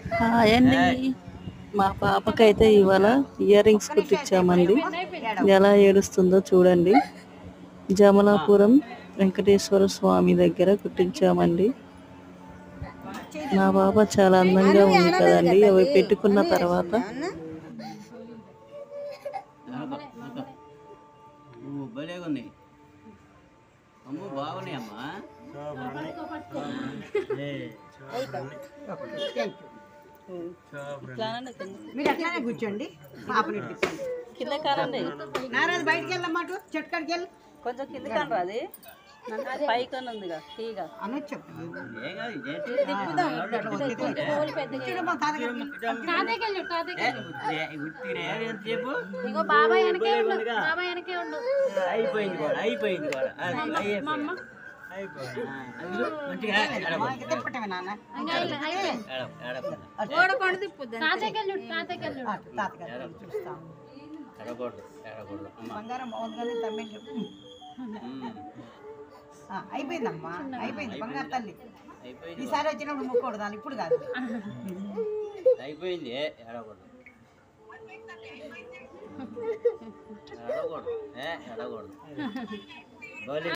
Hi అండి. మా పాపకైతే ఇవాళ ఇయర్ రింగ్స్ కుట్టించామండి. ఎలా ఏడుస్తుందో చూడండి. జమలాపురం వెంకటేశ్వర స్వామి దగ్గర కుట్టించామండి. మా పాప చాలా అందంగా ఉంది కదండి. అవి పెట్టుకున్న తర్వాత మీరు అట్లానే కూర్చోండి. పాపని కింద కారండి. నారాజు బయటికి వెళ్ళమాట చెట్టుకాడికి వెళ్ళి కొంచెం కింద కాని రాది పైకని ఉందిగా తీగా అనొచ్చు. బాబాయ్ వెనకే ఉండు. తిప్పటమే నాన్న. బంగారం బాగుంది కానీ తమ్మిండు. అయిపోయిందమ్మా, అయిపోయింది బంగారు తల్లి. ఈసారి వచ్చినప్పుడు ముక్కకూడదు, ఇప్పుడు కాదు. అయిపోయింది ఎడకూడదు